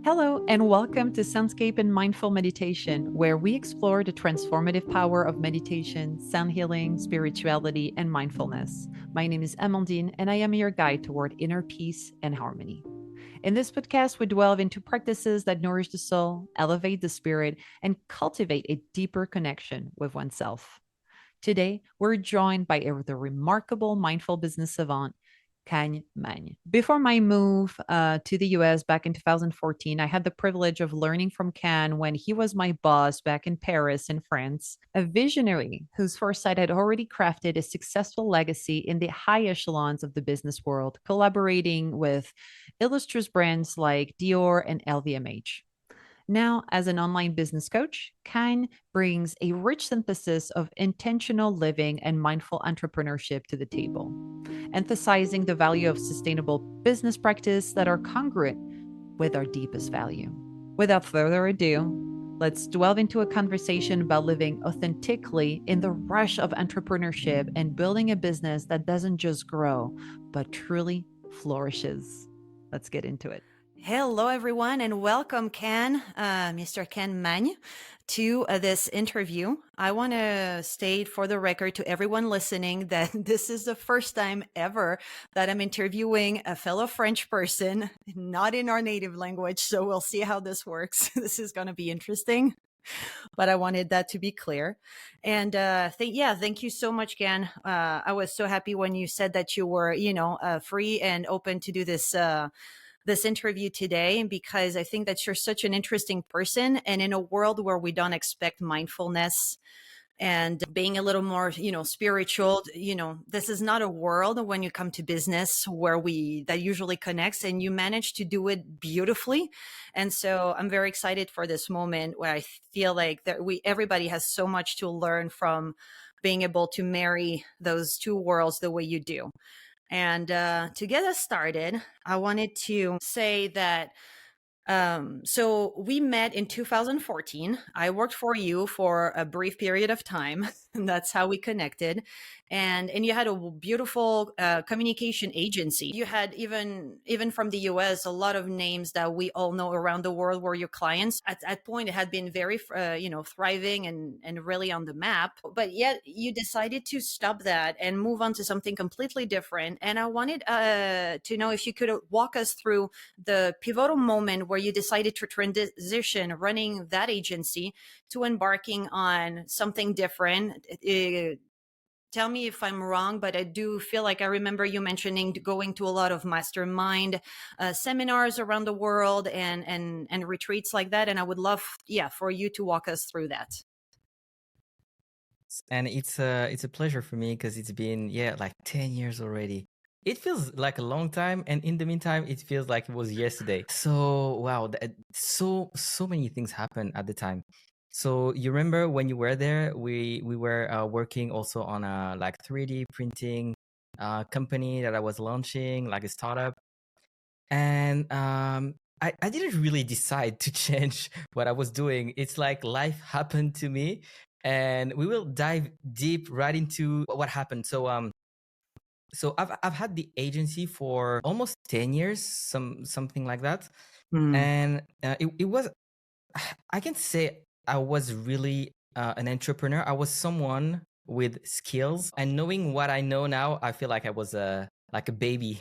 Hello, and welcome to Soundscape and Mindful Meditation, where we explore the transformative power of meditation, sound healing, spirituality, and mindfulness. My name is Amandine, and I am your guide toward inner peace and harmony. In this podcast, we delve into practices that nourish the soul, elevate the spirit, and cultivate a deeper connection with oneself. Today, we're joined by the remarkable mindful business savant, Magne. Before my move to the US back in 2014, I had the privilege of learning from Can when he was my boss back in Paris, in France, a visionary whose foresight had already crafted a successful legacy in the high echelons of the business world, collaborating with illustrious brands like Dior and LVMH. Now, as an online business coach, Kine brings a rich synthesis of intentional living and mindful entrepreneurship to the table, emphasizing the value of sustainable business practice that are congruent with our deepest value. Without further ado, let's delve into a conversation about living authentically in the rush of entrepreneurship and building a business that doesn't just grow, but truly flourishes. Let's get into it. Hello, everyone, and welcome, Mr. Ken Magne, to this interview. I want to state for the record to everyone listening that this is the first time ever that I'm interviewing a fellow French person, not in our native language. So we'll see how this works. This is going to be interesting, but I wanted that to be clear. And thank you so much, Ken. I was so happy when you said that you were, free and open to do this interview today, because I think that you're such an interesting person. And in a world where we don't expect mindfulness and being a little more, spiritual, this is not a world when you come to business where that usually connects, and you manage to do it beautifully. And so I'm very excited for this moment where I feel like that everybody has so much to learn from being able to marry those two worlds the way you do. And to get us started, I wanted to say that so we met in 2014. I worked for you for a brief period of time, and that's how we connected. And you had a beautiful communication agency. You had even from the US a lot of names that we all know around the world were your clients. At that point, it had been very thriving and really on the map. But yet you decided to stop that and move on to something completely different. And I wanted to know if you could walk us through the pivotal moment where you decided to transition running that agency to embarking on something different. Tell me if I'm wrong, but I do feel like I remember you mentioning going to a lot of mastermind seminars around the world and retreats like that. And I would love, for you to walk us through that. And it's a pleasure for me because it's been like 10 years already. It feels like a long time, and in the meantime it feels like it was yesterday. So wow, so many things happened at the time. So you remember when you were there, we were working also on a like 3D printing company that I was launching, like a startup. And I didn't really decide to change what I was doing. It's like life happened to me, and we will dive deep right into what happened. So I've had the agency for almost 10 years, something like that. And it was, I can say I was really an entrepreneur. I was someone with skills, and knowing what I know now, I feel like I was like a baby,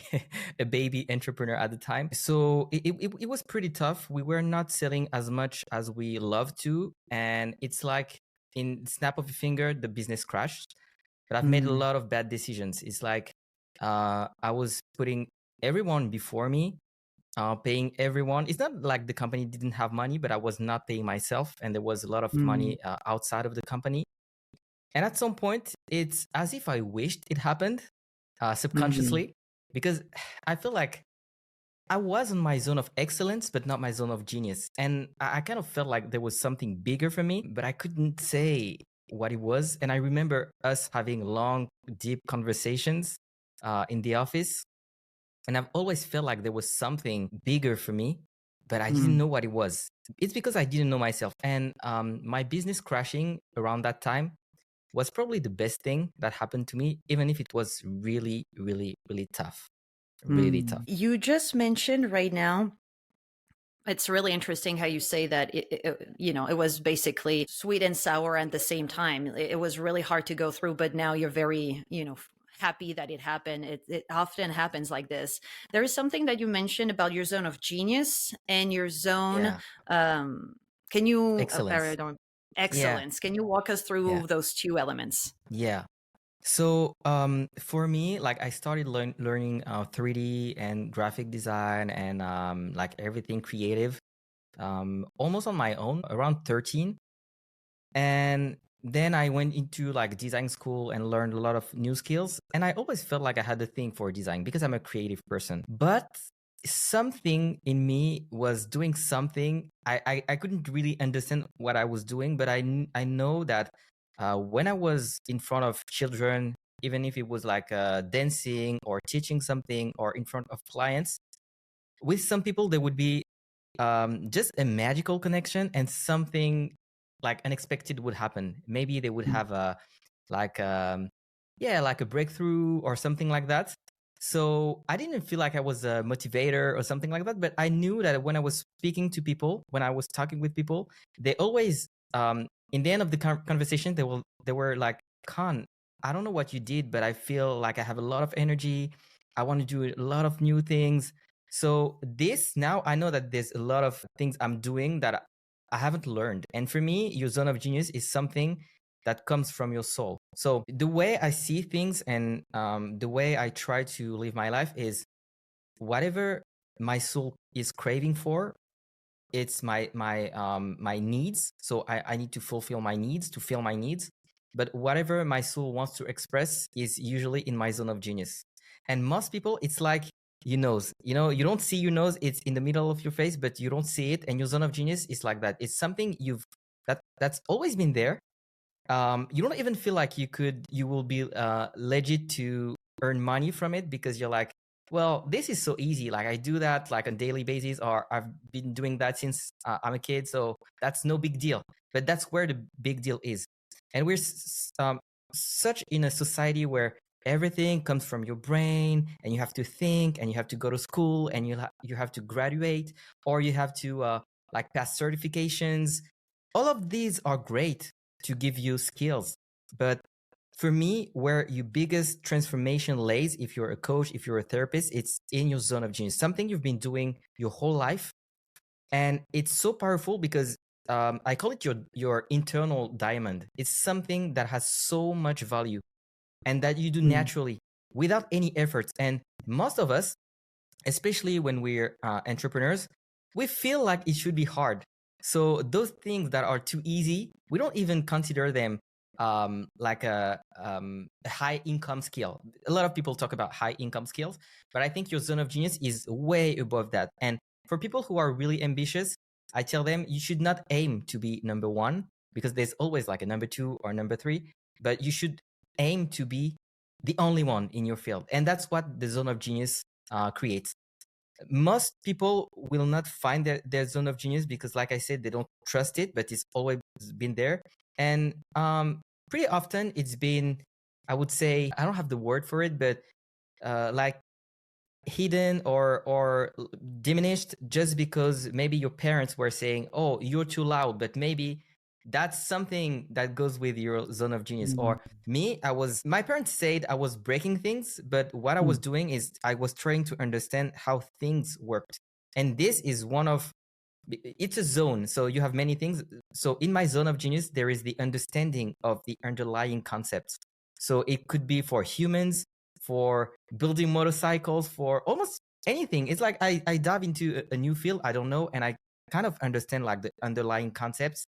a baby entrepreneur at the time. So it was pretty tough. We were not selling as much as we love to. And it's like in snap of a finger, the business crashed. But I've made a lot of bad decisions. It's like I was putting everyone before me, paying everyone. It's not like the company didn't have money, but I was not paying myself, and there was a lot of money outside of the company. And at some point, it's as if I wished it happened subconsciously, because I feel like I was in my zone of excellence, but not my zone of genius. And I kind of felt like there was something bigger for me, but I couldn't say what it was. And I remember us having long, deep conversations in the office. And I've always felt like there was something bigger for me, but I didn't know what it was. It's because I didn't know myself. And my business crashing around that time was probably the best thing that happened to me, even if it was really, really, really tough. Really tough. You just mentioned right now It's really interesting how you say that it was basically sweet and sour at the same time. It was really hard to go through, but now you're very, happy that it happened. It often happens like this. There is something that you mentioned about your zone of genius and your zone. Yeah. Um, can you, Excellence. Yeah. excellence? Can you walk us Yeah. through those two elements? Yeah. So for me, like I started learning 3D and graphic design and like everything creative almost on my own around 13. And then I went into like design school and learned a lot of new skills. And I always felt like I had a thing for design because I'm a creative person. But something in me was doing something. I couldn't really understand what I was doing, but I know that when I was in front of children, even if it was like dancing or teaching something or in front of clients, with some people there would be just a magical connection and something like unexpected would happen. Maybe they would have a like yeah, like a breakthrough or something like that. So I didn't feel like I was a motivator or something like that, but I knew that when I was speaking to people, when I was talking with people, they always in the end of the conversation they were like, Khan, I don't know what you did, but I feel like I have a lot of energy. I want to do a lot of new things. So this now I know that there's a lot of things I'm doing that I haven't learned. And for me, your zone of genius is something that comes from your soul. So the way I see things and the way I try to live my life is whatever my soul is craving for, it's my needs. So I need to fulfill my needs, to fill my needs. But whatever my soul wants to express is usually in my zone of genius. And most people, it's like your nose. You know, you don't see your nose, it's in the middle of your face, but you don't see it. And your zone of genius is like that. It's something that's always been there. You don't even feel like you will be legit to earn money from it because you're like, well, this is so easy, like I do that like on daily basis, or I've been doing that since I'm a kid, so that's no big deal. But that's where the big deal is. And we're such in a society where everything comes from your brain and you have to think and you have to go to school and you have to graduate, or you have to like pass certifications. All of these are great to give you skills. But for me, where your biggest transformation lays, if you're a coach, if you're a therapist, it's in your zone of genius, something you've been doing your whole life. And it's so powerful because I call it your internal diamond. It's something that has so much value and that you do Mm. naturally without any efforts. And most of us, especially when we're entrepreneurs, we feel like it should be hard. So those things that are too easy, we don't even consider them like a high income skill. A lot of people talk about high income skills, but I think your zone of genius is way above that. And for people who are really ambitious, I tell them you should not aim to be number one because there's always like a number two or number three, but you should aim to be the only one in your field. And that's what the zone of genius creates. Most people will not find their zone of genius because, like I said, they don't trust it, but it's always been there. And pretty often it's been, I would say, I don't have the word for it, but like hidden or diminished just because maybe your parents were saying, oh, you're too loud, but maybe that's something that goes with your zone of genius. Mm. Or me, my parents said I was breaking things, but what I was Mm. doing is I was trying to understand how things worked. And this is one of, it's a zone. So you have many things. So in my zone of genius, there is the understanding of the underlying concepts. So it could be for humans, for building motorcycles, for almost anything. It's like I dive into a new field I don't know, and I kind of understand like the underlying concepts,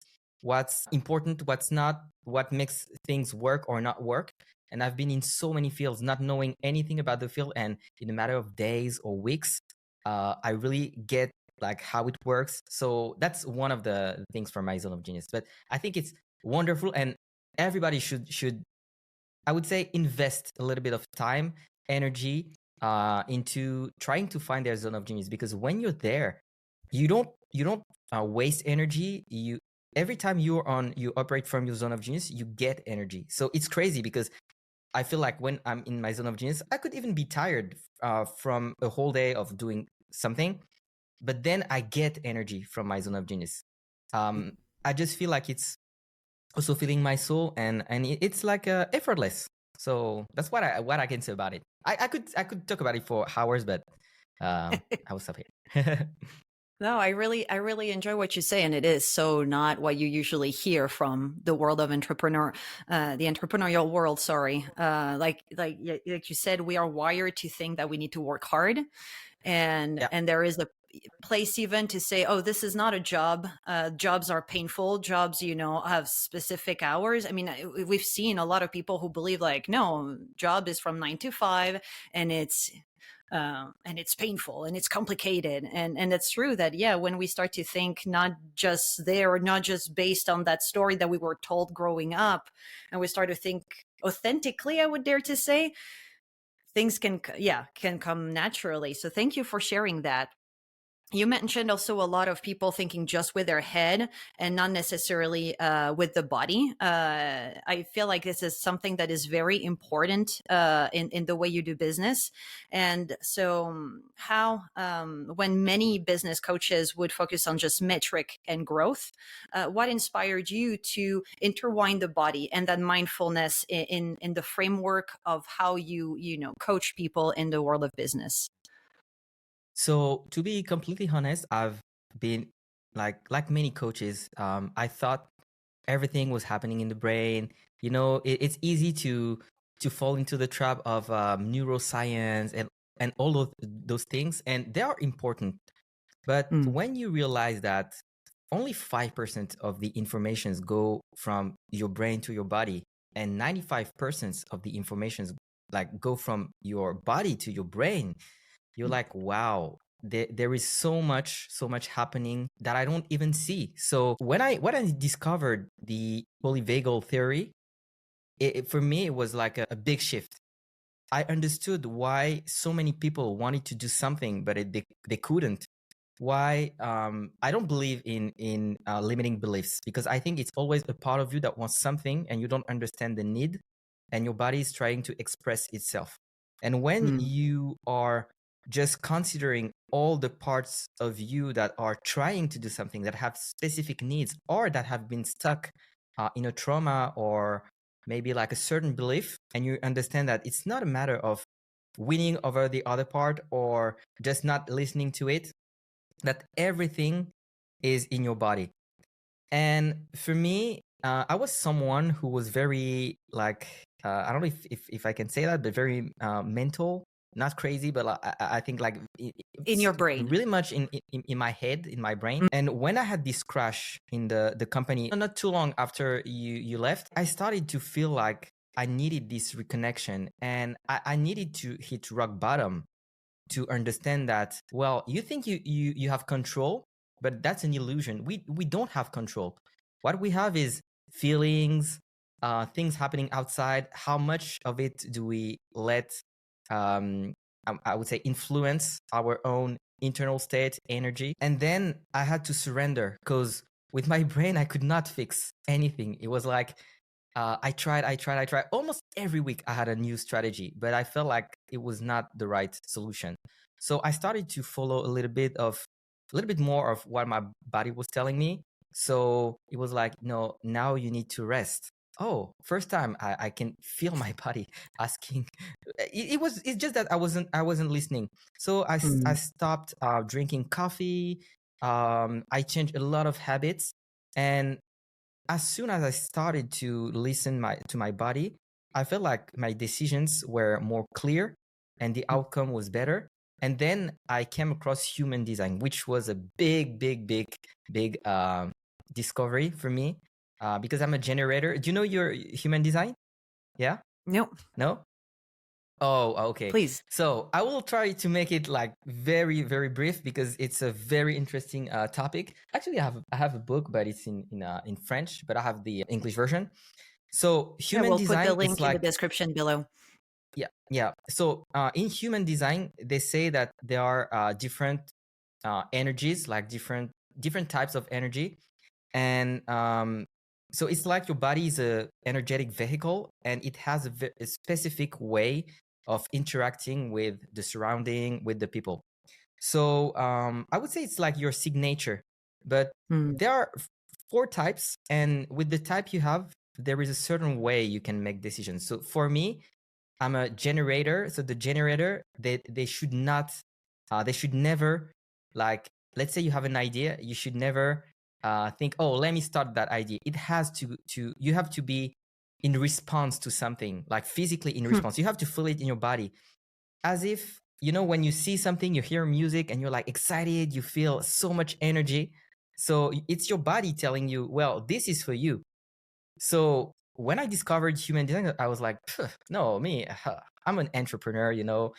what's important, what's not, what makes things work or not work. And I've been in so many fields not knowing anything about the field, and in a matter of days or weeks, I really get like how it works. So that's one of the things from my zone of genius. But I think it's wonderful, and everybody should I would say invest a little bit of time, energy into trying to find their zone of genius, because when you're there, you don't waste energy. You every time you operate from your zone of genius, you get energy. So it's crazy because I feel like when I'm in my zone of genius, I could even be tired from a whole day of doing something, but then I get energy from my zone of genius. I just feel like it's also feeling my soul, and it's like effortless. So that's what I can say about it. I could talk about it for hours, but I will stop here. No, I really enjoy what you say, and it is so not what you usually hear from the world of the entrepreneurial world. Sorry, like you said, we are wired to think that we need to work hard, Yeah. and there is a place even to say, oh, this is not a job. Jobs are painful. Jobs, have specific hours. I mean, we've seen a lot of people who believe like, no, job is from 9 to 5, and it's painful and it's complicated, and it's true that, yeah, when we start to think not just there, not just based on that story that we were told growing up, and we start to think authentically, I would dare to say, things can come naturally. So thank you for sharing that. You mentioned also a lot of people thinking just with their head and not necessarily with the body. I feel like this is something that is very important in the way you do business. And so, how, when many business coaches would focus on just metric and growth, what inspired you to intertwine the body and that mindfulness in the framework of how you coach people in the world of business? So to be completely honest, I've been like many coaches. I thought everything was happening in the brain. It's easy to fall into the trap of neuroscience and all of those things, and they are important. But Mm. when you realize that only 5% of the informations go from your brain to your body, and 95% of the informations like go from your body to your brain, you're like, wow, there is so much happening that I don't even see. So when I discovered the polyvagal theory, for me it was like a big shift. I understood why so many people wanted to do something, but they couldn't. Why I don't believe in limiting beliefs, because I think it's always a part of you that wants something and you don't understand the need, and your body is trying to express itself. And when Mm. you are just considering all the parts of you that are trying to do something, that have specific needs, or that have been stuck in a trauma, or maybe like a certain belief, and you understand that it's not a matter of winning over the other part or just not listening to it, that everything is in your body. And for me, I was someone who was very like, I don't know if I can say that, but very mental, not crazy, but I think like In it's your brain. really much in my head, in my brain. And when I had this crash in the company, not too long after you left, I started to feel like I needed this reconnection, and I needed to hit rock bottom to understand that, well, you think you have control, but that's an illusion. We don't have control. What we have is feelings, things happening outside. How much of it do we let I would say influence our own internal state, energy? And then I had to surrender, because with my brain I could not fix anything. It was like I tried. Almost every week I had a new strategy, but I felt like it was not the right solution. So I started to follow a little bit more of what my body was telling me. So it was like, no, now you need to rest. Oh, first time I can feel my body asking. It's just that I wasn't listening. So I Mm. stopped drinking coffee. I changed a lot of habits, and as soon as I started to listen to my body, I felt like my decisions were more clear and the outcome was better. And then I came across human design, which was a big discovery for me, because I'm a generator. Do you know your human design? Yeah? No, No? Oh, okay. please. So I will try to make it like very, very brief, because it's a very interesting topic. Actually, I have a book, but it's in French, but I have the English version. So Yeah, human we'll put the design is link in the like, description below. yeah. So in human design, they say that there are different energies, like different types of energy, and so it's like your body is a energetic vehicle, and it has a specific way of interacting with the surrounding, with the people. So I would say it's like your signature, but there are 4 types, and with the type you have, there is a certain way you can make decisions. So for me, I'm a generator. So the generator, they should not, they should never, like, let's say you have an idea, you should never think, oh, let me start that idea. It has to you have to be in response to something, like physically in response. You have to feel it in your body, as if, you know, when you see something, you hear music and you're like excited, you feel so much energy. So it's your body telling you, well, this is for you. So when I discovered human design, I was like, no, me, I'm an entrepreneur, you know,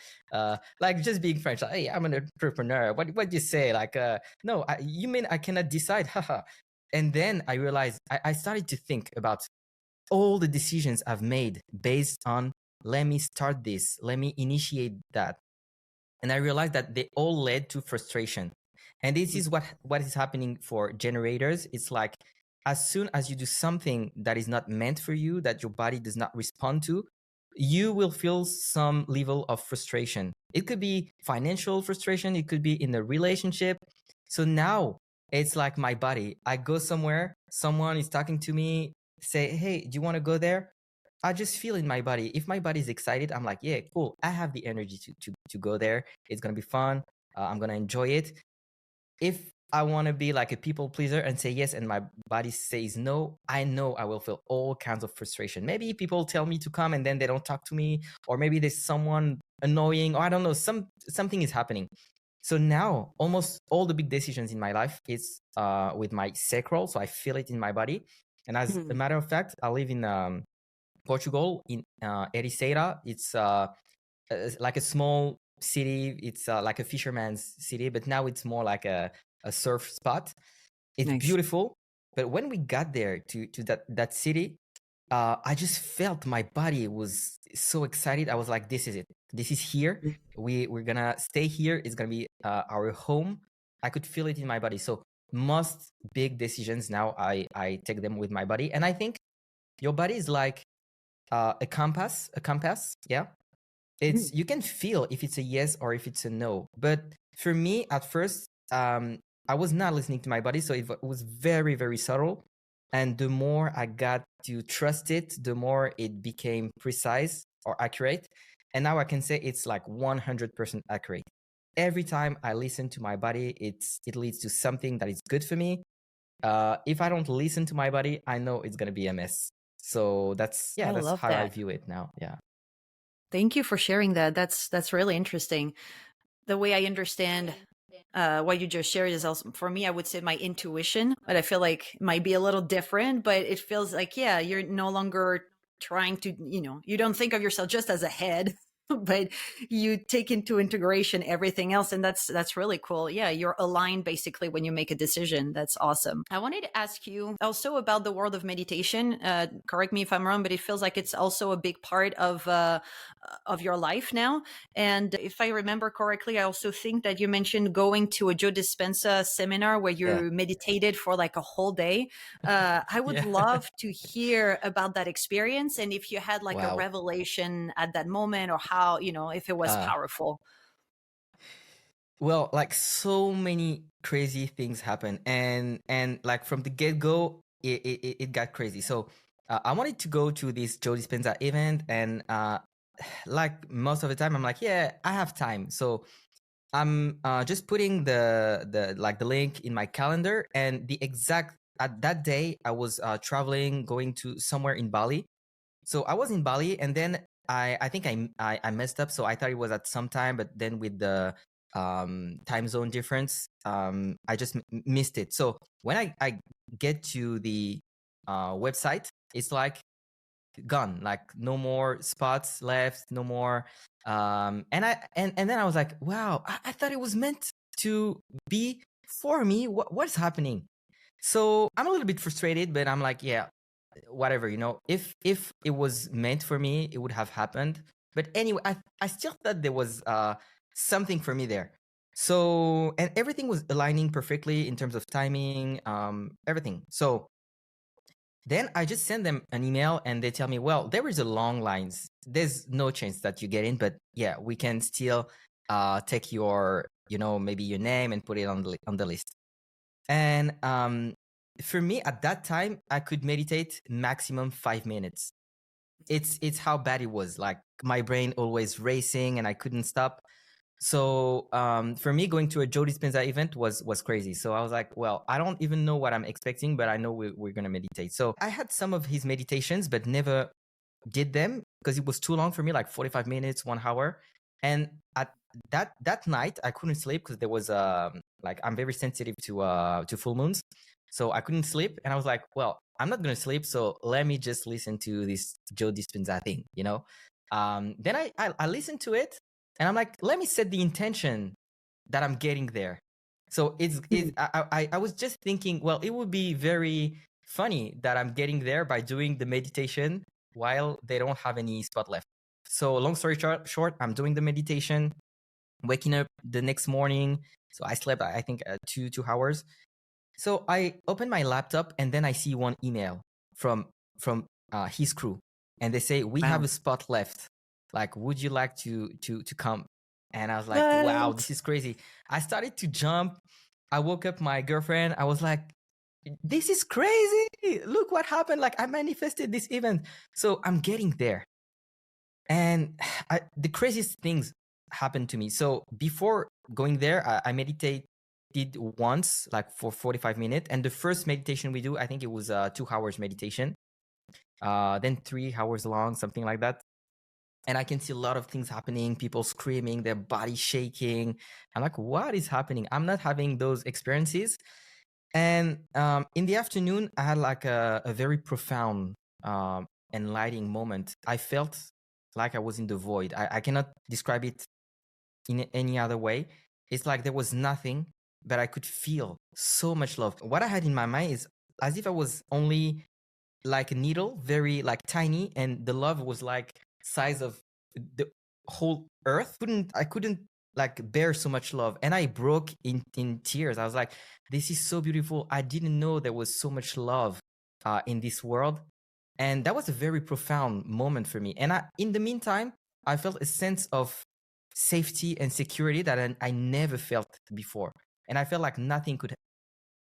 like just being French. Like, hey, I'm an entrepreneur. What do you say? Like, no, you mean I cannot decide? Haha. And then I realized I started to think about all the decisions I've made based on, let me start this, let me initiate that. And I realized that they all led to frustration. And this is what is happening for generators. It's like, as soon as you do something that is not meant for you, that your body does not respond to, you will feel some level of frustration. It could be financial frustration, it could be in a relationship. So now it's like my body. I go somewhere, someone is talking to me, say, hey, do you want to go there? I just feel in my body. If my body is excited, I'm like, yeah, cool. I have the energy to go there. It's going to be fun. I'm going to enjoy it. If I want to be like a people pleaser and say yes, and my body says no, I know I will feel all kinds of frustration. Maybe people tell me to come and then they don't talk to me, or maybe there's someone annoying, or I don't know, something is happening. So now almost all the big decisions in my life is with my sacral. So I feel it in my body. And as a matter of fact, I live in Portugal, in Ericeira. It's like a small city. It's like a fisherman's city, but now it's more like a surf spot. It's beautiful. But when we got there to that city, I just felt my body was so excited. I was like, this is it. This is here. We're gonna stay here. It's gonna be our home. I could feel it in my body. So most big decisions now, I take them with my body. And I think your body is like a compass. Yeah. It's you can feel if it's a yes or if it's a no. But for me, at first, I was not listening to my body, so it was very, very subtle. And the more I got to trust it, the more it became precise or accurate. And now I can say it's like 100% accurate. Every time I listen to my body, it leads to something that is good for me. If I don't listen to my body, I know it's gonna be a mess. So that's I that's love how I that. view it now. Yeah. Thank you for sharing that. That's really interesting. The way I understand what you just shared is also, for me, I would say my intuition, but I feel like it might be a little different, but it feels like, yeah, you're no longer trying to, you don't think of yourself just as a head, but you take into integration everything else. And that's really cool. Yeah. You're aligned basically when you make a decision. That's awesome. I wanted to ask you also about the world of meditation. Correct me if I'm wrong, but it feels like it's also a big part of your life now. And if I remember correctly, I also think that you mentioned going to a Joe Dispenza seminar where you meditated for like a whole day. I would love to hear about that experience, and if you had like a revelation at that moment, or how, if it was powerful. Well, like so many crazy things happen, and like from the get go, it got crazy. So I wanted to go to this Joe Dispenza event, and like most of the time, I'm like, yeah, I have time. So I'm just putting the like the link in my calendar, and the exact at that day I was traveling, going to somewhere in Bali. So I was in Bali, and then I think I messed up. So I thought it was at some time, but then with the time zone difference, I just missed it. So when I get to the website, it's like gone, like no more spots left, no more. And then I was like, wow, I thought it was meant to be for me. What's happening? So I'm a little bit frustrated, but I'm like, yeah, whatever, if it was meant for me, it would have happened. But anyway, I still thought there was something for me there. So, and everything was aligning perfectly in terms of timing, everything. So then I just send them an email, and they tell me, well, there is a long lines. There's no chance that you get in, but yeah, we can still take your maybe your name and put it on the list. And for me at that time, I could meditate maximum 5 minutes. It's how bad it was. Like my brain always racing and I couldn't stop. So for me, going to a Joe Dispenza event was crazy. So I was like, well, I don't even know what I'm expecting, but I know we're gonna meditate. So I had some of his meditations, but never did them because it was too long for me, like 45 minutes, 1 hour. And at that night, I couldn't sleep because there was like I'm very sensitive to full moons, so I couldn't sleep. And I was like, well, I'm not gonna sleep, so let me just listen to this Joe Dispenza thing, Then I listened to it, and I'm like, let me set the intention that I'm getting there. So I was just thinking, well, it would be very funny that I'm getting there by doing the meditation while they don't have any spot left. So long story short, I'm doing the meditation, waking up the next morning. So I slept, I think, 2 hours. So I open my laptop and then I see one email from his crew, and they say, we have a spot left. Like, would you like to come? And I was like, wow, this is crazy. I started to jump. I woke up my girlfriend. I was like, this is crazy. Look what happened. Like, I manifested this event. So I'm getting there. And the craziest things happened to me. So before going there, I meditated once, like for 45 minutes. And the first meditation we do, I think it was 2 hours meditation. Then 3 hours long, something like that. And I can see a lot of things happening, people screaming, their body shaking. I'm like, what is happening? I'm not having those experiences. And in the afternoon, I had like a very profound, enlightening moment. I felt like I was in the void. I cannot describe it in any other way. It's like there was nothing, but I could feel so much love. What I had in my mind is as if I was only like a needle, very like tiny, and the love was like size of the whole earth. I couldn't like bear so much love, and I broke in tears. I was like, this is so beautiful. I didn't know there was so much love in this world. And that was a very profound moment for me. And in the meantime, I felt a sense of safety and security that I never felt before. And I felt like nothing could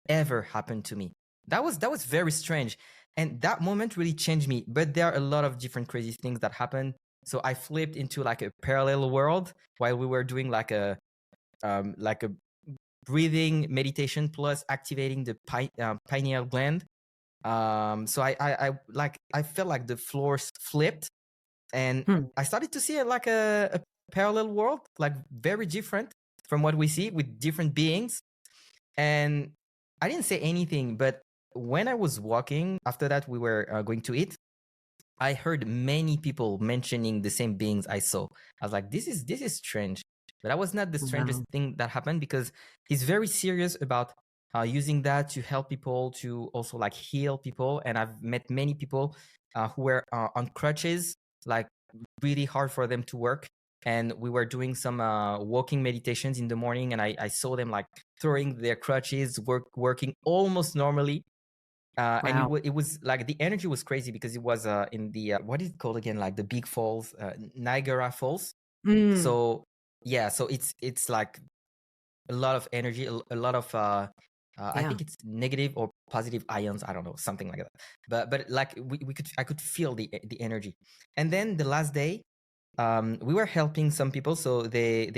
ever happen to me. That was very strange. And that moment really changed me. But there are a lot of different crazy things that happened. So I flipped into like a parallel world while we were doing like a breathing meditation plus activating the pineal gland. So I felt like the floors flipped, and I started to see like a parallel world, like very different from what we see, with different beings. And I didn't say anything, but when I was walking after that, we were going to eat. I heard many people mentioning the same beings I saw. I was like, this is strange. But that was not the strangest thing that happened, because he's very serious about using that to help people, to also like heal people. And I've met many people who were on crutches, like really hard for them to work. And we were doing some walking meditations in the morning, and I saw them like throwing their crutches, working almost normally. And it was like the energy was crazy, because it was in the what is it called again, like the big falls, Niagara Falls. So yeah, so it's like a lot of energy, a lot of I think it's negative or positive ions, I don't know, something like that. But like I could feel the energy. And then the last day, we were helping some people, so they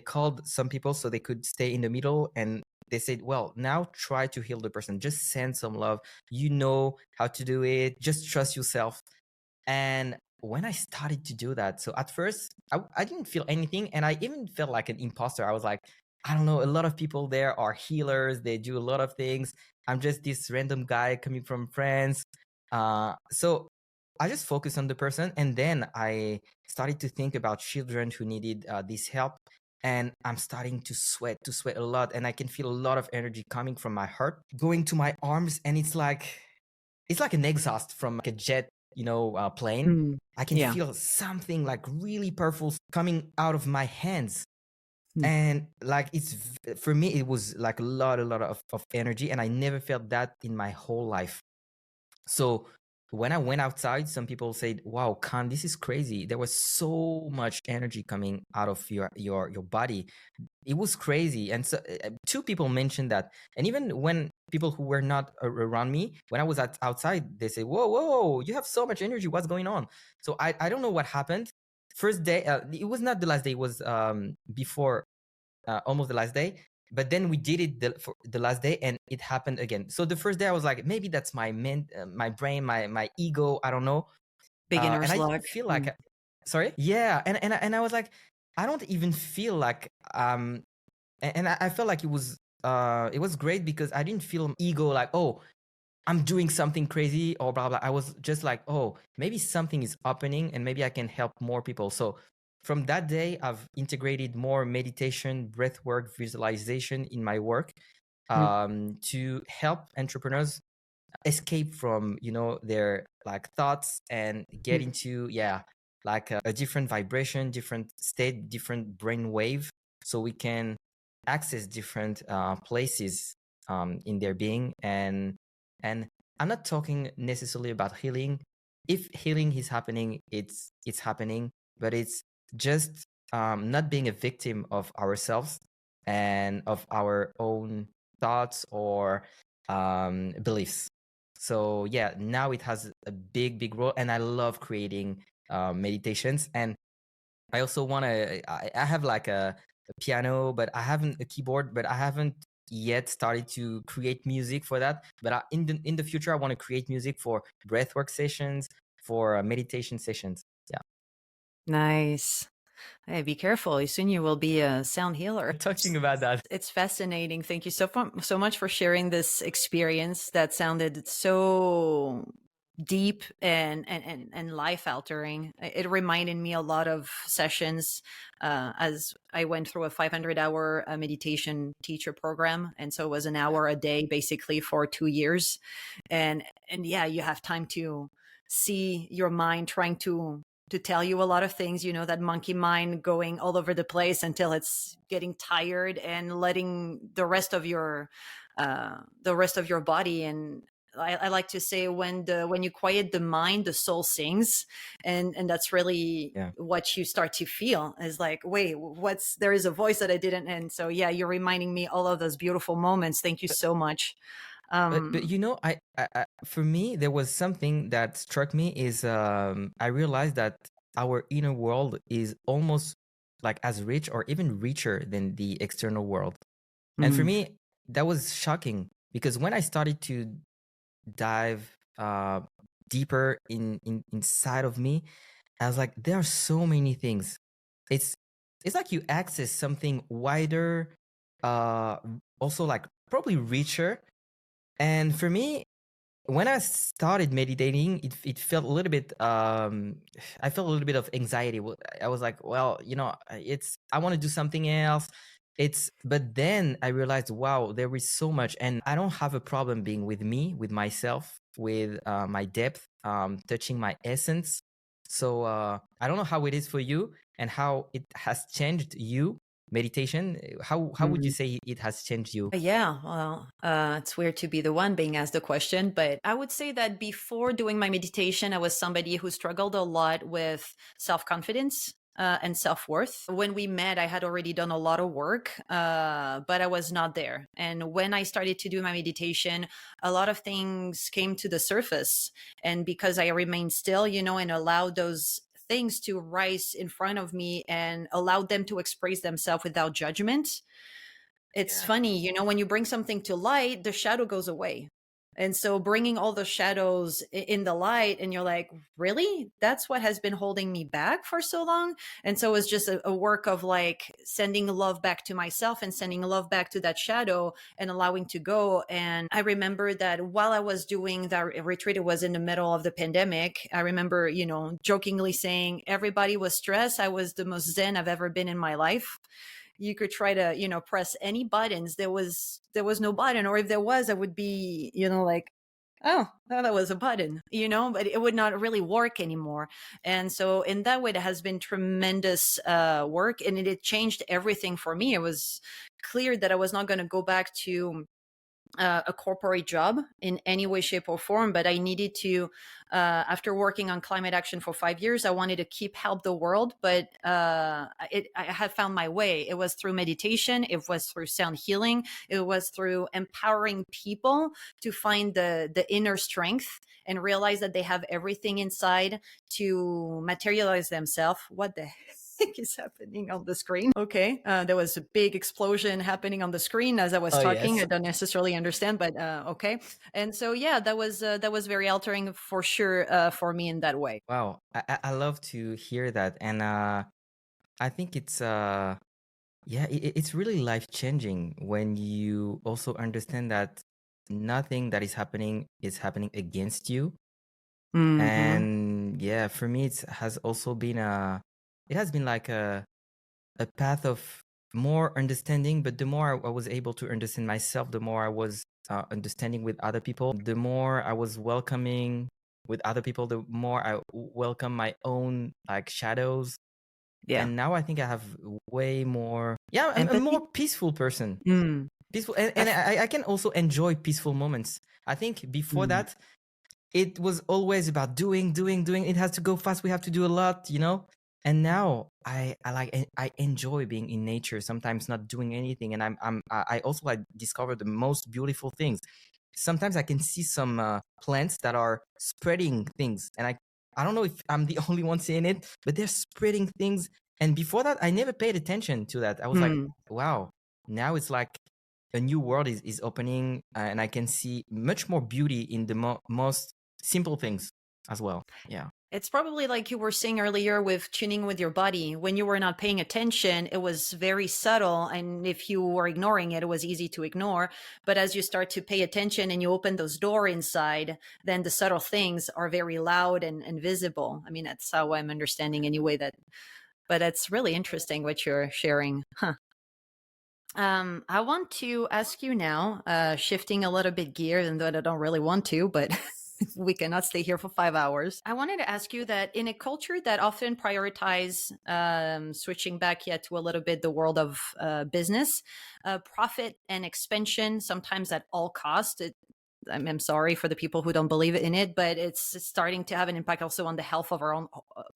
called some people so they could stay in the middle, and they said, well, now try to heal the person, just send some love, you know how to do it, just trust yourself. And when I started to do that, so at first I didn't feel anything, and I even felt like an imposter. I was like, I don't know, a lot of people there are healers, they do a lot of things, I'm just this random guy coming from France. So I just focused on the person, and then I started to think about children who needed this help. And I'm starting to sweat a lot, and I can feel a lot of energy coming from my heart going to my arms, and it's like an exhaust from like a jet, plane. I can feel something like really powerful coming out of my hands. And like for me, it was like a lot of energy, and I never felt that in my whole life. So when I went outside, some people said, "Wow, Khan, this is crazy. There was so much energy coming out of your body. It was crazy." And so two people mentioned that. And even when people who were not around me, when I was outside, they say, "Whoa, whoa, you have so much energy. What's going on?" So I don't know what happened. First day, it was not the last day. It was before almost the last day. But then we did it for the last day, and it happened again. So the first day I was like, maybe that's my my brain, my ego. I don't know. And Beginner's I luck. didn't feel like, sorry, yeah, and I was like, I don't even feel like and I felt like it was great because I didn't feel ego like, oh, I'm doing something crazy or blah blah. I was just like, oh, maybe something is happening and maybe I can help more people. So from that day, I've integrated more meditation, breath work, visualization in my work to help entrepreneurs escape from their like thoughts and get into like a different vibration, different state, different brain wave, so we can access different places in their being. And I'm not talking necessarily about healing. If healing is happening, it's happening, but it's just not being a victim of ourselves and of our own thoughts or beliefs. So yeah, now it has a big role, and I love creating meditations. And I also want to. I have like a piano, but I haven't a keyboard, but I haven't yet started to create music for that. But in the future, I want to create music for breathwork sessions, for meditation sessions. Yeah, Nice. Hey, be careful. Soon you will be a sound healer. talking about that. It's fascinating. Thank you so much for sharing this experience that sounded so deep and life altering. It reminded me a lot of sessions as I went through a 500-hour meditation teacher program, and so it was an hour a day basically for 2 years. And yeah, you have time to see your mind trying to tell you a lot of things, that monkey mind going all over the place until it's getting tired and letting the rest of your body. And I like to say, when you quiet the mind, the soul sings. And that's really Yeah. what you start to feel is like, wait, there is a voice that I didn't. And so, yeah, you're reminding me all of those beautiful moments. Thank you so much. But I for me, there was something that struck me is I realized that our inner world is almost like as rich or even richer than the external world. And for me, that was shocking because when I started to dive deeper inside of me, I was like, there are so many things. It's like you access something wider, also like probably richer. And for me, when I started meditating, it felt a little bit. I felt a little bit of anxiety. I was like, well, I want to do something else. But then I realized, wow, there is so much, and I don't have a problem being with me, with myself, with my depth, touching my essence. So I don't know how it is for you and how it has changed you. Meditation. How would you say it has changed you? Yeah, well, it's weird to be the one being asked the question, but I would say that before doing my meditation, I was somebody who struggled a lot with self confidence. And self worth. When we met, I had already done a lot of work, but I was not there. And when I started to do my meditation, a lot of things came to the surface. And because I remained still, and allowed those things to rise in front of me and allowed them to express themselves without judgment, it's Yeah. funny, when you bring something to light, the shadow goes away. And so bringing all the shadows in the light, and you're like, really? That's what has been holding me back for so long? And so it's just a work of like sending love back to myself and sending love back to that shadow and allowing to go. And I remember that while I was doing that retreat, it was in the middle of the pandemic. I remember, jokingly saying everybody was stressed. I was the most zen I've ever been in my life. You could try to press any buttons. There was no button, or if there was, I would be like, oh, that was a button, but it would not really work anymore. And so in that way, it has been tremendous work, and it changed everything for me. It was clear that I was not going to go back to a corporate job in any way, shape, or form, but I needed to, after working on climate action for 5 years, I wanted to keep help the world, but I had found my way. It was through meditation, it was through sound healing, it was through empowering people to find the inner strength and realize that they have everything inside to materialize themselves. What the heck is happening on the screen? Okay, there was a big explosion happening on the screen as I was Oh talking. I yes. don't necessarily understand, but okay. And so yeah, that was very altering for sure for me in that way. Wow. I love to hear that. And I think it's yeah, it's really life changing when you also understand that nothing that is happening against you. Mm-hmm. And yeah, for me it has also been it has been like a path of more understanding. But the more I was able to understand myself, the more I was understanding with other people, the more I was welcoming with other people, the more I welcome my own like shadows. Yeah, And now I think I have way more, yeah, I'm a empathy. more peaceful person. Mm. Peaceful, I and f- I can also enjoy peaceful moments. I think before mm. that it was always about doing. It has to go fast, we have to do a lot, you know. And now I enjoy being in nature, sometimes not doing anything. And I also like discover the most beautiful things. Sometimes I can see some plants that are spreading things, and I don't know if I'm the only one seeing it, but they're spreading things. And before that I never paid attention to that. I was like, Mm. wow, now it's like a new world is opening, and I can see much more beauty in the most simple things as well. Yeah. It's probably like you were saying earlier with tuning with your body. When you were not paying attention, it was very subtle. And if you were ignoring it, it was easy to ignore. But as you start to pay attention and you open those doors inside, then the subtle things are very loud and visible. I mean, that's how I'm understanding anyway that, but it's really interesting what you're sharing. Huh. I want to ask you now, shifting a little bit gear, and though I don't really want to, but we cannot stay here for 5 hours. I wanted to ask you that in a culture that often prioritize switching back yet to a little bit the world of business, profit and expansion, sometimes at all cost. I'm sorry for the people who don't believe in it, but it's starting to have an impact also on the health of our own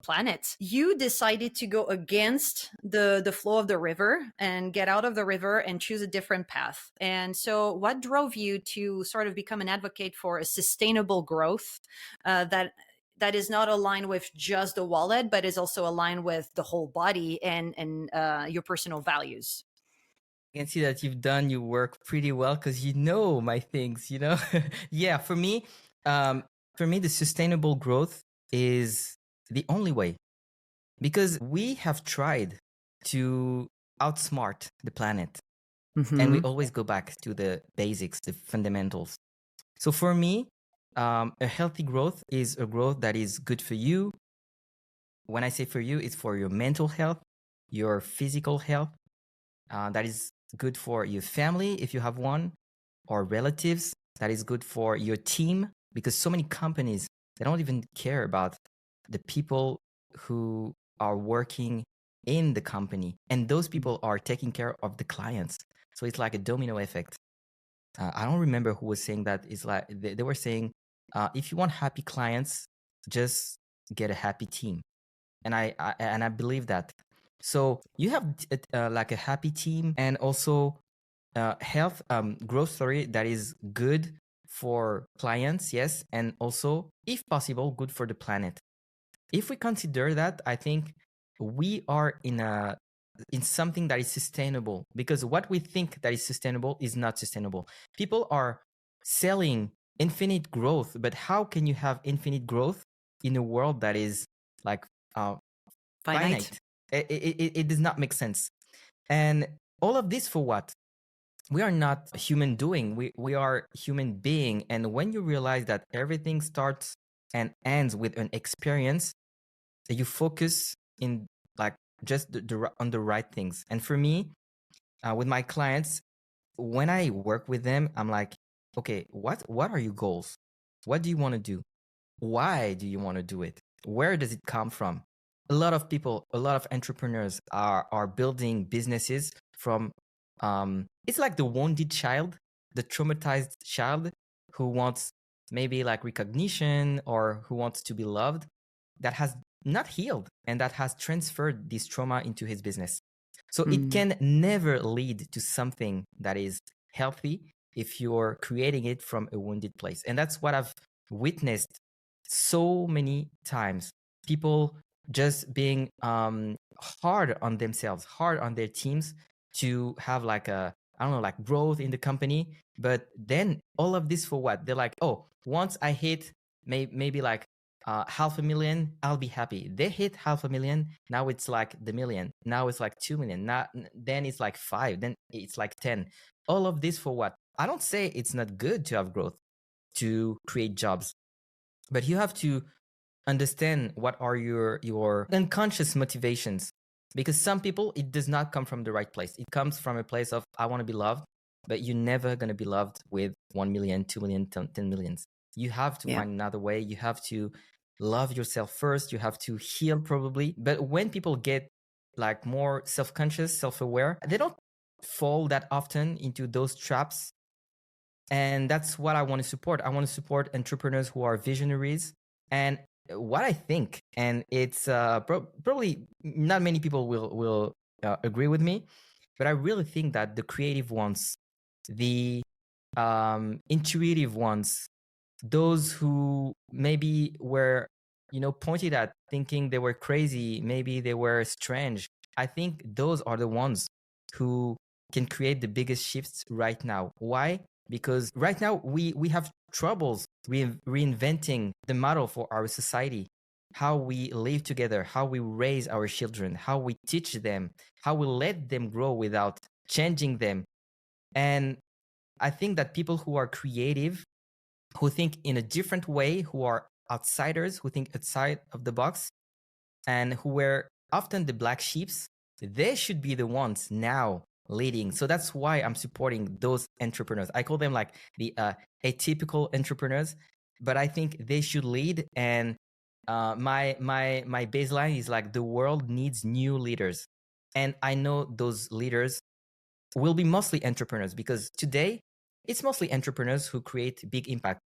planet. You decided to go against the flow of the river and get out of the river and choose a different path. And so, what drove you to sort of become an advocate for a sustainable growth that is not aligned with just the wallet, but is also aligned with the whole body and your personal values? I can see that you've done your work pretty well because you know my things, you know. Yeah, um for me the sustainable growth is the only way, because we have tried to outsmart the planet, and we Mm-hmm. always go back to the basics, the fundamentals. So for me, a healthy growth is a growth that is good for you. When I say for you, it's for your mental health, your physical health. That is good for your family if you have one, or relatives. That is good for your team, because so many companies, they don't even care about the people who are working in the company, and those people are taking care of the clients. So it's like a domino effect. I don't remember who was saying that. It's like they were saying, if you want happy clients, just get a happy team. And I believe that. So you have like a happy team, and also health growth story that is good for clients, yes, and also, if possible, good for the planet. If we consider that, I think we are in something that is sustainable, because what we think that is sustainable is not sustainable. People are selling infinite growth, but how can you have infinite growth in a world that is like uh, Finite. finite? It does not make sense. And all of this for what? We are not human doing, we are human being. And when you realize that everything starts and ends with an experience, you focus in like just on the right things. And for me, with my clients, when I work with them, I'm like, okay, what are your goals? What do you want to do? Why do you want to do it? Where does it come from? A lot of people, a lot of entrepreneurs are building businesses from it's like the wounded child. the traumatized child who wants maybe like recognition or who wants to be loved, that has not healed and that has transferred this trauma into his business. So it can never lead to something that is healthy if you're creating it from a wounded place. And that's what I've witnessed so many times. People just being hard on themselves, hard on their teams to have like a, I don't know, like growth in the company. But then all of this for what? They're like, oh, once I hit maybe like 500,000, I'll be happy. They hit 500,000. Now it's like the million. Now it's like 2 million. Now, then it's like 5. Then it's like 10. All of this for what? I don't say it's not good to have growth, to create jobs, but you have to understand what are your unconscious motivations. Because some people, it does not come from the right place. It comes from a place of, I want to be loved, but you're never going to be loved with 1 million, 2 million, 10 millions. You have to find another way. You have to love yourself first. You have to heal probably. But when people get like more self-conscious, self-aware, they don't fall that often into those traps. And that's what I want to support. I want to support entrepreneurs who are visionaries. And what I think, and it's probably not many people will agree with me, but I really think that the creative ones, the intuitive ones, those who maybe were, pointed at thinking they were crazy, maybe they were strange, I think those are the ones who can create the biggest shifts right now. Why? Because right now we have troubles reinventing the model for our society, how we live together, how we raise our children, how we teach them, how we let them grow without changing them. And I think that people who are creative, who think in a different way, who are outsiders, who think outside of the box, and who were often the black sheeps, they should be the ones now leading. So that's why I'm supporting those entrepreneurs. I call them like the atypical entrepreneurs, but I think they should lead. And my baseline is like the world needs new leaders, and I know those leaders will be mostly entrepreneurs, because today it's mostly entrepreneurs who create big impact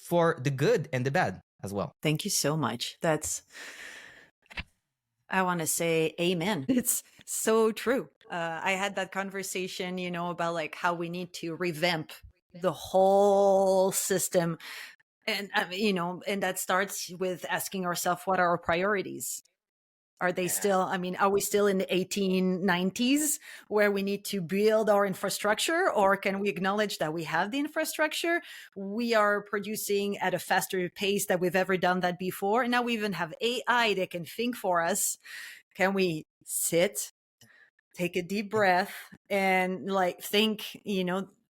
for the good and the bad as well. Thank you so much. I want to say amen. It's so true. I had that conversation, about like how we need to revamp the whole system. And, and that starts with asking ourselves, what are our priorities? Are they still, are we still in the 1890s where we need to build our infrastructure, or can we acknowledge that we have the infrastructure? We are producing at a faster pace than we've ever done that before. And now we even have AI that can think for us. Can we sit, take a deep breath, and like think,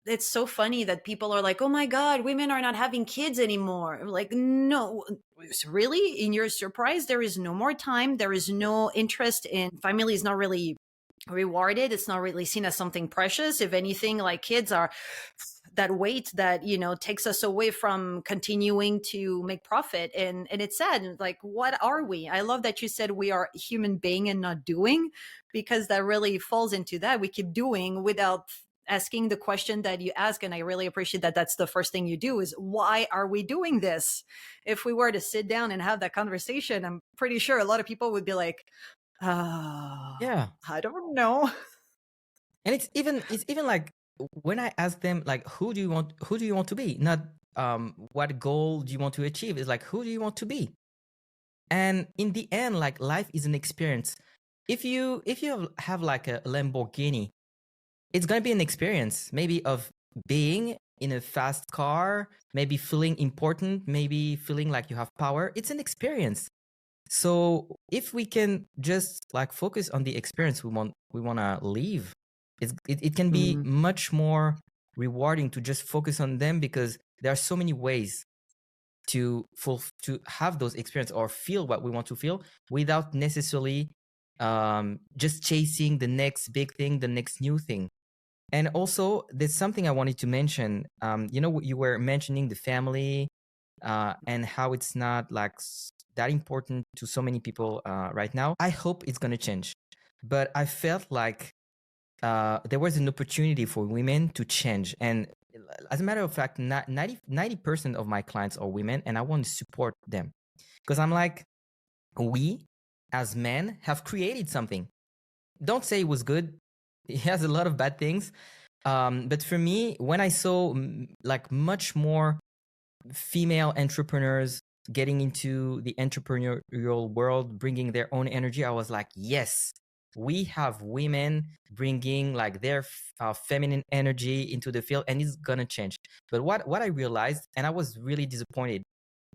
it's so funny that people are like, oh my God, women are not having kids anymore. I'm like, no, really? In your surprise, there is no more time. There is no interest in family, is not really rewarded. It's not really seen as something precious. If anything, like kids are that weight that, takes us away from continuing to make profit. And it's sad. Like, what are we? I love that you said we are human being and not doing, because that really falls into that. We keep doing without asking the question that you ask. And I really appreciate that that's the first thing you do, is why are we doing this? If we were to sit down and have that conversation, I'm pretty sure a lot of people would be like, Yeah, I don't know. and it's even like when I ask them like, who do you want to be, not what goal do you want to achieve, is like, who do you want to be? And in the end, like, life is an experience. If you have like a Lamborghini, it's going to be an experience, maybe of being in a fast car, maybe feeling important, maybe feeling like you have power. It's an experience. So if we can just like focus on the experience we want to live, it can be much more rewarding to just focus on them, because there are so many ways to have those experiences or feel what we want to feel without necessarily just chasing the next big thing, the next new thing. And also, there's something I wanted to mention. You were mentioning the family and how it's not like that important to so many people right now. I hope it's going to change. But I felt like there was an opportunity for women to change. And as a matter of fact, 90% of my clients are women, and I want to support them because I'm like, we as men have created something. Don't say it was good. It has a lot of bad things. But for me, when I saw like much more female entrepreneurs getting into the entrepreneurial world, bringing their own energy, I was like, yes, we have women bringing like their feminine energy into the field, and it's gonna change. But what I realized, and I was really disappointed,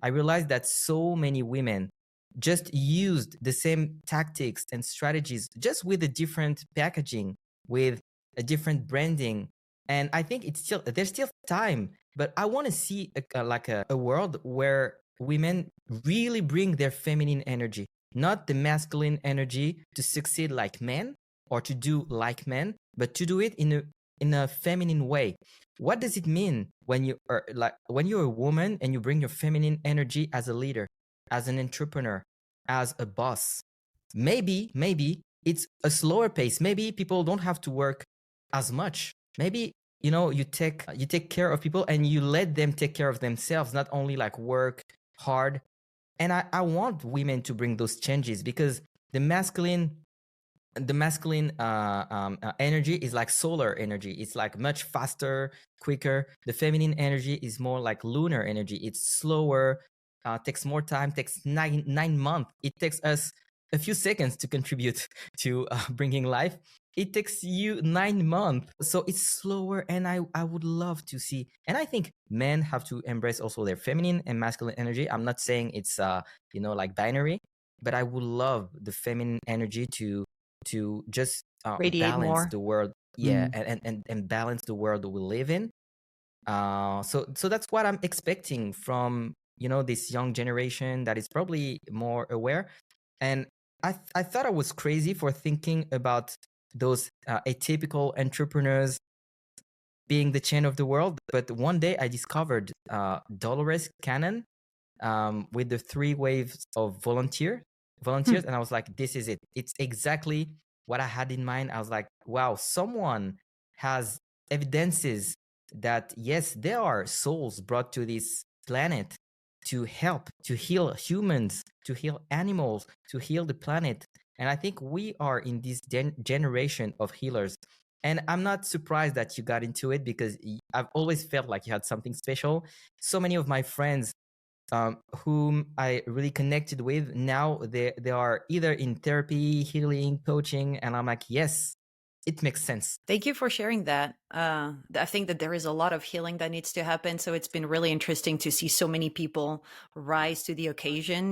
I realized that so many women just used the same tactics and strategies, just with a different packaging, with a different branding. And I think there's still time, but I want to see a world where women really bring their feminine energy, not the masculine energy to succeed like men or to do like men, but to do it in a feminine way. What does it mean when you're a woman and you bring your feminine energy as a leader, as an entrepreneur, as a boss? Maybe it's a slower pace. Maybe people don't have to work as much. Maybe you take care of people and you let them take care of themselves, not only like work hard. And I want women to bring those changes, because the masculine energy is like solar energy. It's like much faster, quicker. The feminine energy is more like lunar energy. It's slower, takes more time, takes 9 months. It takes us a few seconds to contribute to bringing life. It takes you 9 months. So it's slower, and I would love to see. And I think men have to embrace also their feminine and masculine energy. I'm not saying it's like binary, but I would love the feminine energy to just Radiate balance more. the world. Yeah. And balance the world we live in. So that's what I'm expecting from this young generation that is probably more aware. And I thought I was crazy for thinking about those atypical entrepreneurs being the chain of the world. But one day I discovered Dolores Cannon, with the 3 waves of volunteers, and I was like, this is it. It's exactly what I had in mind. I was like, wow, someone has evidences that yes, there are souls brought to this planet to help, to heal humans, to heal animals, to heal the planet. And I think we are in this generation of healers. And I'm not surprised that you got into it, because I've always felt like you had something special. So many of my friends whom I really connected with, now they are either in therapy, healing, coaching, and I'm like, yes, it makes sense. Thank you for sharing that. I think that there is a lot of healing that needs to happen. So it's been really interesting to see so many people rise to the occasion.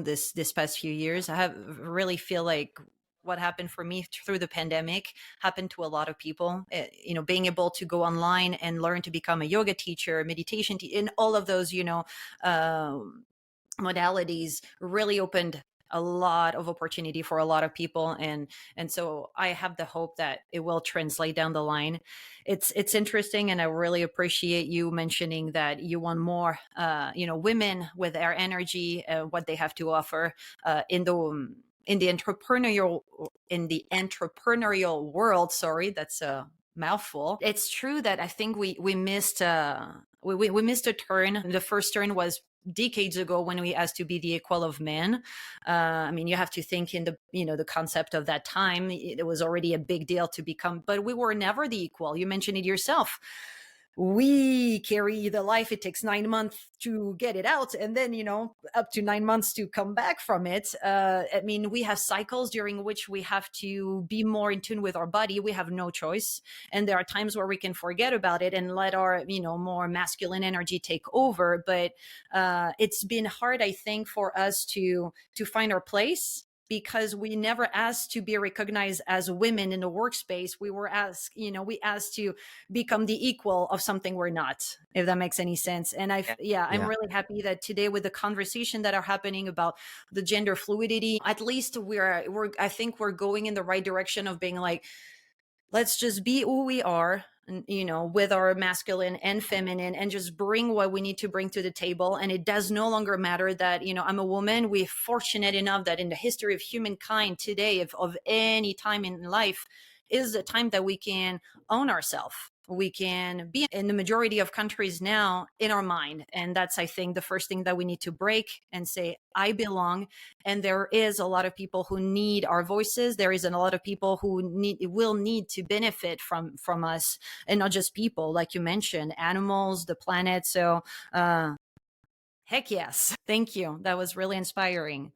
This past few years, I have really feel like what happened for me through the pandemic happened to a lot of people. Being able to go online and learn to become a yoga teacher, meditation, and all of those, modalities really opened a lot of opportunity for a lot of people, and so I have the hope that it will translate down the line. It's interesting, and I really appreciate you mentioning that you want more women with their energy, what they have to offer in the entrepreneurial world. Sorry, that's a mouthful. It's true that I think we missed we missed a turn. The first turn was decades ago when we asked to be the equal of men. You have to think in the concept of that time. It was already a big deal to become, but we were never the equal. You mentioned it yourself. We carry the life. It takes 9 months to get it out, and then up to 9 months to come back from it. We have cycles during which we have to be more in tune with our body. We have no choice, and there are times where we can forget about it and let our more masculine energy take over. But it's been hard, I think, for us to find our place, because we never asked to be recognized as women in the workspace. We asked to become the equal of something we're not, if that makes any sense. And I'm really happy that today, with the conversation that are happening about the gender fluidity, at least I think we're going in the right direction of being like, let's just be who we are, with our masculine and feminine, and just bring what we need to bring to the table. And it does no longer matter that, I'm a woman. We're fortunate enough that in the history of humankind today, of any time in life, is a time that we can own ourselves. we can be in the majority of countries now in our mind. And that's, I think, the first thing that we need to break and say, I belong. And there is a lot of people who need our voices. There is a lot of people who will need to benefit from us, and not just people, like you mentioned, animals, the planet. So heck yes. Thank you. That was really inspiring.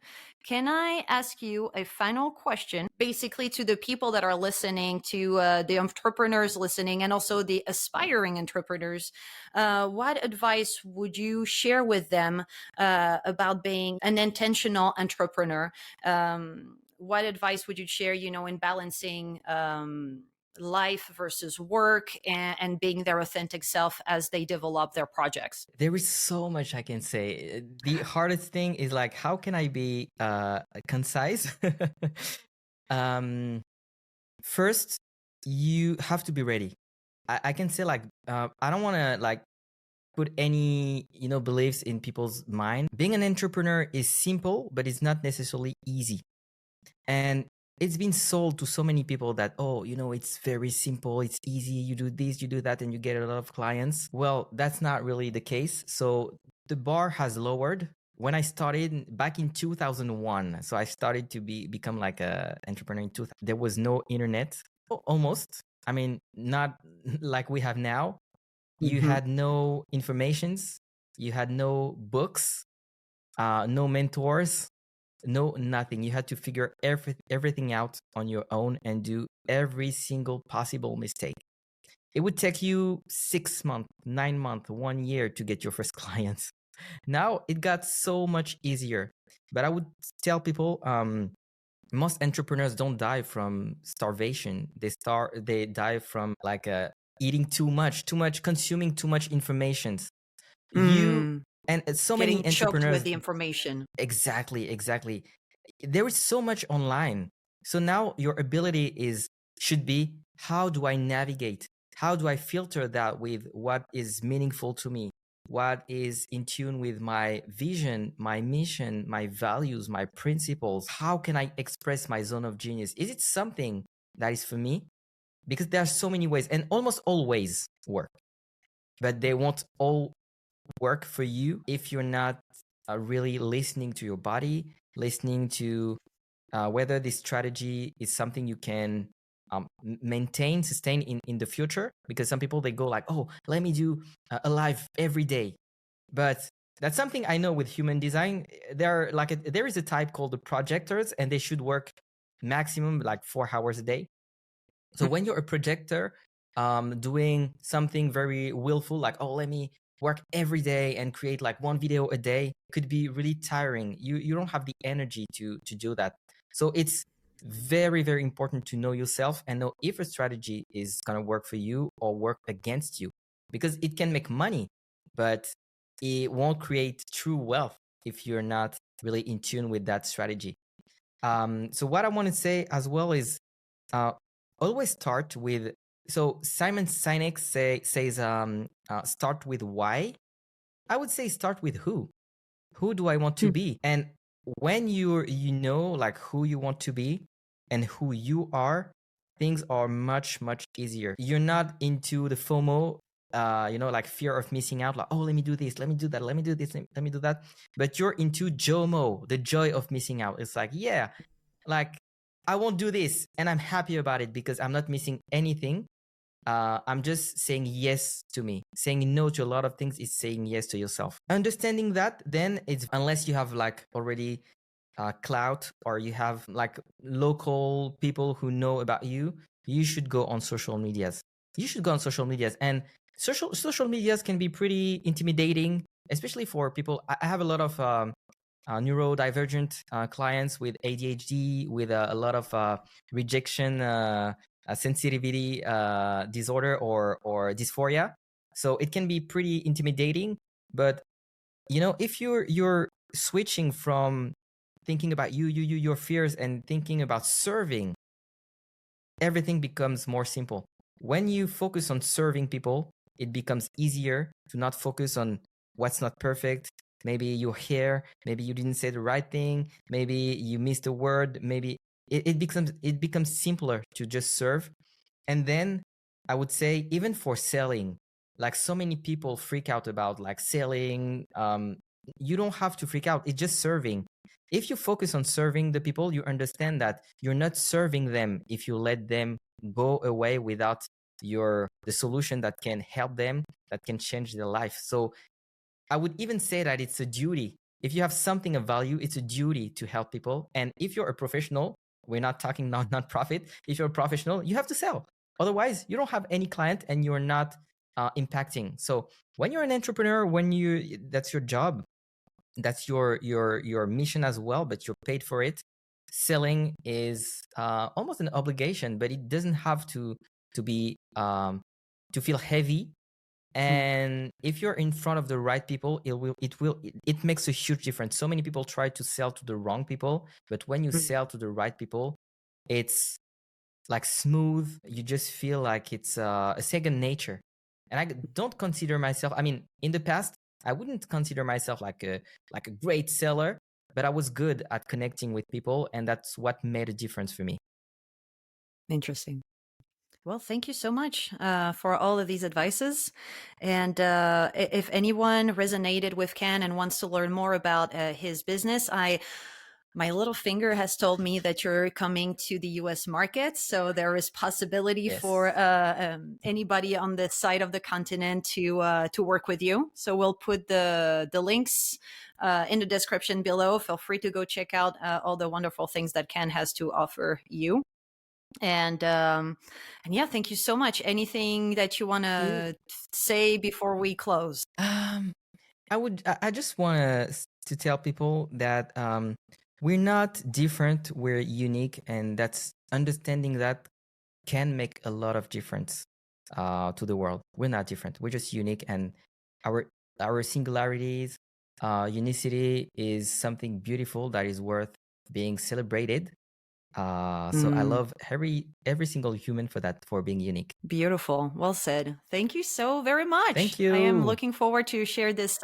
Can I ask you a final question, basically to the people that are listening, to the entrepreneurs listening, and also the aspiring entrepreneurs? What advice would you share with them about being an intentional entrepreneur? What advice would you share, in balancing life versus work, and being their authentic self as they develop their projects? There is so much I can say. The hardest thing is like, how can I be concise? First, you have to be ready. I can say like, I don't want to like put any beliefs in people's mind. Being an entrepreneur is simple, but it's not necessarily easy. And it's been sold to so many people that, oh, it's very simple, it's easy, you do this, you do that, and you get a lot of clients. Well, that's not really the case. So the bar has lowered. When I started back in 2001, so I started to become like a entrepreneur in 2000. There was no internet, almost. I mean, not like we have now. You had no informations, you had no books, no mentors, no nothing. You had to figure everything out on your own and do every single possible mistake. It would take you 6 months, 9 months, 1 year to get your first clients. Now it got so much easier. But I would tell people, most entrepreneurs don't die from starvation. They die from like eating too much, consuming too much information. You and so many Getting choked entrepreneurs with the information. Exactly. There is so much online. So now your ability should be, how do I navigate? How do I filter that with what is meaningful to me? What is in tune with my vision, my mission, my values, my principles? How can I express my zone of genius? Is it something that is for me? Because there are so many ways, and almost all ways work, but they won't all work for you if you're not really listening to your body, listening to whether this strategy is something you can maintain, sustain in the future. Because some people, they go like, oh, let me do a live every day. But that's something I know with human design. There is a type called the projectors, and they should work maximum like 4 hours a day. So when you're a projector, doing something very willful, like, oh, let me work every day and create like 1 video a day, could be really tiring. You don't have the energy to do that. So it's very, very important to know yourself and know if a strategy is going to work for you or work against you, because it can make money, but it won't create true wealth if you're not really in tune with that strategy. So what I want to say as well is, always start with, so Simon Sinek says start with why. I would say start with who do I want to be. And when you know like who you want to be and who you are, things are much easier. You're not into the FOMO, like fear of missing out, like, oh, let me do this, let me do that, let me do this, let me do that. But you're into JOMO, the joy of missing out. It's like, yeah, like, I won't do this, and I'm happy about it because I'm not missing anything. I'm just saying yes to me. Saying no to a lot of things is saying yes to yourself. Understanding that, then it's, unless you have like already clout, or you have like local people who know about you, you should go on social medias. And social medias can be pretty intimidating, especially for people. I have a lot of neurodivergent clients with ADHD, with a lot of rejection sensitivity disorder or dysphoria. So it can be pretty intimidating. But if you're switching from thinking about your fears and thinking about serving, everything becomes more simple. When you focus on serving people, it becomes easier to not focus on what's not perfect. Maybe your hair, maybe you didn't say the right thing, maybe you missed a word, maybe it becomes simpler to just serve. And then I would say even for selling, like so many people freak out about like selling. You don't have to freak out. It's just serving. If you focus on serving the people, you understand that you're not serving them if you let them go away without the solution that can help them, that can change their life. So I would even say that it's a duty. If you have something of value, it's a duty to help people. And if you're a professional, we're not talking non-profit. If you're a professional, you have to sell. Otherwise, you don't have any client and you're not impacting. So when you're an entrepreneur, that's your job, that's your mission as well, but you're paid for it. Selling is almost an obligation, but it doesn't have to be to feel heavy. And if you're in front of the right people, it makes a huge difference. So many people try to sell to the wrong people, but when you sell to the right people, it's like smooth. You just feel like it's a second nature. And I don't consider myself, I mean, in the past I wouldn't consider myself like a great seller, but I was good at connecting with people, and that's what made a difference for me. Interesting. Well, thank you so much for all of these advices. And if anyone resonated with Ken and wants to learn more about his business, my little finger has told me that you're coming to the U.S. market, so there is possibility Yes. for anybody on this side of the continent to work with you. So we'll put the links in the description below. Feel free to go check out all the wonderful things that Ken has to offer you. And yeah, thank you so much. Anything that you want to say before we close? I just want to tell people that we're not different, we're unique, and that's understanding that can make a lot of difference to the world. We're not different, we're just unique, and our singularities, unicity is something beautiful that is worth being celebrated. So I love every single human for being unique. Beautiful. Well said. Thank you so very much. Thank you. I am looking forward to share this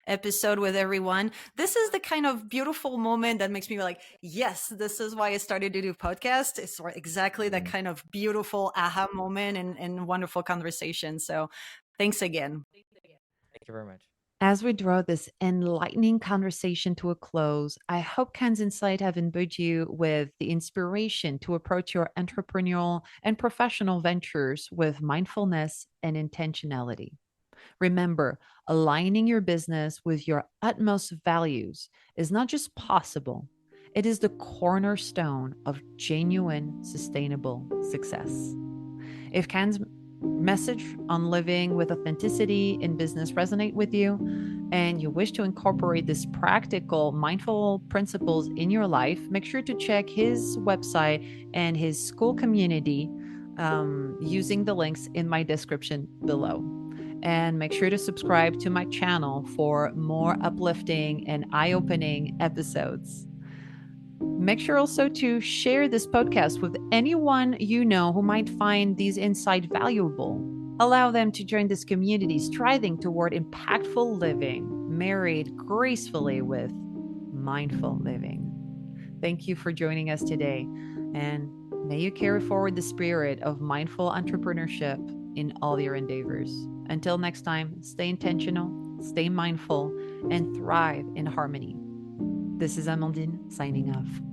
episode with everyone. This is the kind of beautiful moment that makes me like, yes, this is why I started to do podcast. It's exactly that kind of beautiful aha moment and wonderful conversation. So thanks again. Thank you very much. As we draw this enlightening conversation to a close, I hope Ken's insight have imbued you with the inspiration to approach your entrepreneurial and professional ventures with mindfulness and intentionality. Remember, aligning your business with your utmost values is not just possible, it is the cornerstone of genuine, sustainable success. If Ken's message on living with authenticity in business resonate with you and you wish to incorporate these practical mindful principles in your life, make sure to check his website and his school community using the links in my description below. And make sure to subscribe to my channel for more uplifting and eye-opening episodes. Make sure also to share this podcast with anyone you know who might find these insights valuable. Allow them to join this community striving toward impactful living, married gracefully with mindful living. Thank you for joining us today, and may you carry forward the spirit of mindful entrepreneurship in all your endeavors. Until next time, stay intentional, stay mindful, and thrive in harmony. This is Amandine signing off.